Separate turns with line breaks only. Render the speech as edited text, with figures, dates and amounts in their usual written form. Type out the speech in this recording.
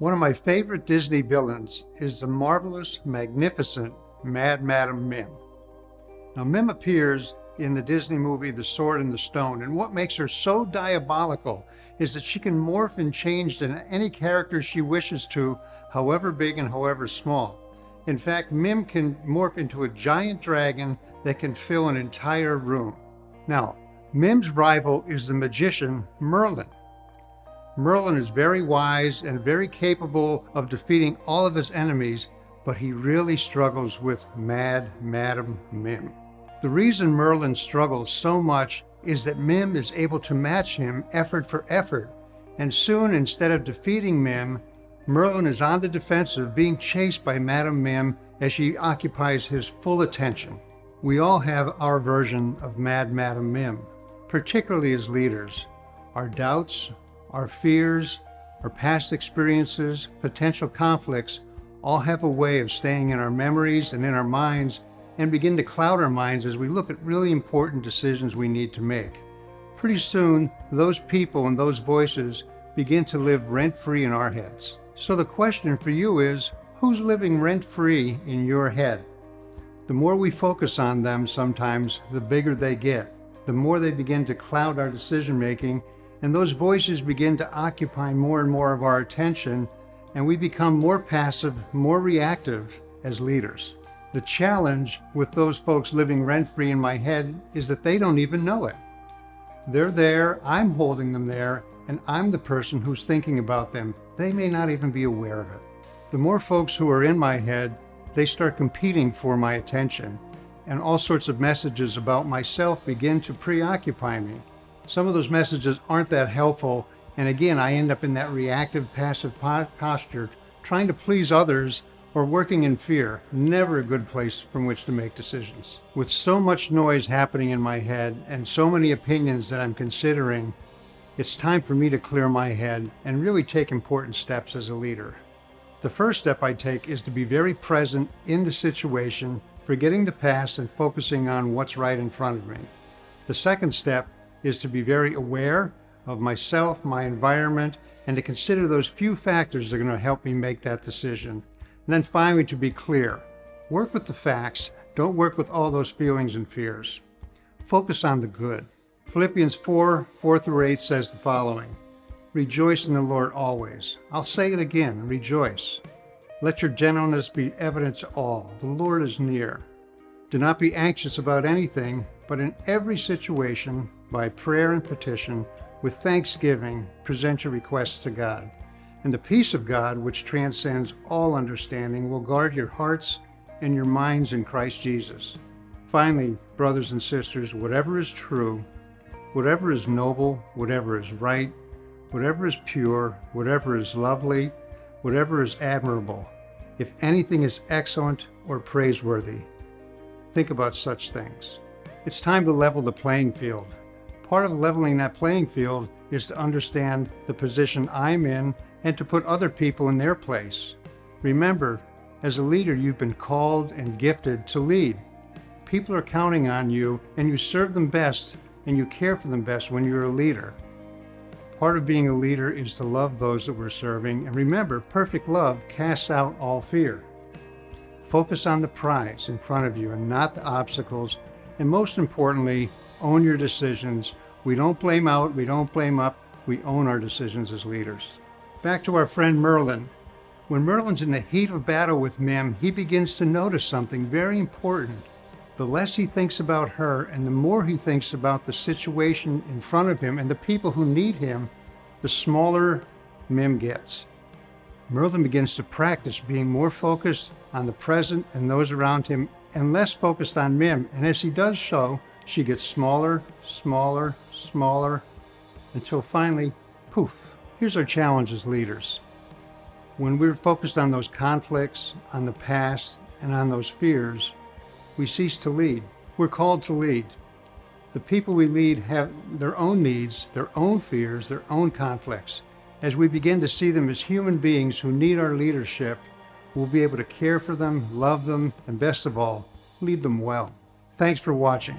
One of my favorite Disney villains is the marvelous, magnificent Mad Madam Mim. Now, Mim appears in the Disney movie The Sword and the Stone, and what makes her so diabolical is that she can morph and change into any character she wishes to, however big and however small. In fact, Mim can morph into a giant dragon that can fill an entire room. Now, Mim's rival is the magician Merlin. Merlin is very wise and very capable of defeating all of his enemies, but he really struggles with Mad Madam Mim. The reason Merlin struggles so much is that Mim is able to match him effort for effort, and soon, instead of defeating Mim, Merlin is on the defensive, being chased by Madam Mim as she occupies his full attention. We all have our version of Mad Madam Mim, particularly as leaders. Our doubts, our fears, our past experiences, potential conflicts all have a way of staying in our memories and in our minds and begin to cloud our minds as we look at really important decisions we need to make. Pretty soon, those people and those voices begin to live rent-free in our heads. So the question for you is, who's living rent-free in your head? The more we focus on them sometimes, the bigger they get. The more they begin to cloud our decision-making, and those voices begin to occupy more and more of our attention, and we become more passive, more reactive as leaders. The challenge with those folks living rent-free in my head is that they don't even know it. They're there, I'm holding them there, and I'm the person who's thinking about them. They may not even be aware of it. The more folks who are in my head, they start competing for my attention, and all sorts of messages about myself begin to preoccupy me. Some of those messages aren't that helpful, and again, I end up in that reactive, passive posture, trying to please others or working in fear. Never a good place from which to make decisions. With so much noise happening in my head and so many opinions that I'm considering, it's time for me to clear my head and really take important steps as a leader. The first step I take is to be very present in the situation, forgetting the past and focusing on what's right in front of me. The second step is to be very aware of myself, my environment, and to consider those few factors that are going to help me make that decision. And then finally, to be clear, work with the facts, don't work with all those feelings and fears. Focus on the good. Philippians 4:4-8 says the following: "Rejoice in the Lord always." I'll say it again, rejoice. "Let your gentleness be evident to all. The Lord is near. Do not be anxious about anything, but in every situation, by prayer and petition, with thanksgiving, present your requests to God. And the peace of God, which transcends all understanding, will guard your hearts and your minds in Christ Jesus." Finally, brothers and sisters, whatever is true, whatever is noble, whatever is right, whatever is pure, whatever is lovely, whatever is admirable, if anything is excellent or praiseworthy, think about such things. It's time to level the playing field. Part of leveling that playing field is to understand the position I'm in and to put other people in their place. Remember, as a leader, you've been called and gifted to lead. People are counting on you, and you serve them best and you care for them best when you're a leader. Part of being a leader is to love those that we're serving, and remember, perfect love casts out all fear. Focus on the prize in front of you and not the obstacles, and most importantly, own your decisions. We don't blame out, we don't blame up, we own our decisions as leaders. Back to our friend Merlin. When Merlin's in the heat of battle with Mim, he begins to notice something very important. The less he thinks about her and the more he thinks about the situation in front of him and the people who need him, the smaller Mim gets. Merlin begins to practice being more focused on the present and those around him and less focused on Mim. And as he does so, she gets smaller, smaller, smaller, until finally, poof. Here's our challenge as leaders. When we're focused on those conflicts, on the past, and on those fears, we cease to lead. We're called to lead. The people we lead have their own needs, their own fears, their own conflicts. As we begin to see them as human beings who need our leadership, we'll be able to care for them, love them, and best of all, lead them well. Thanks for watching.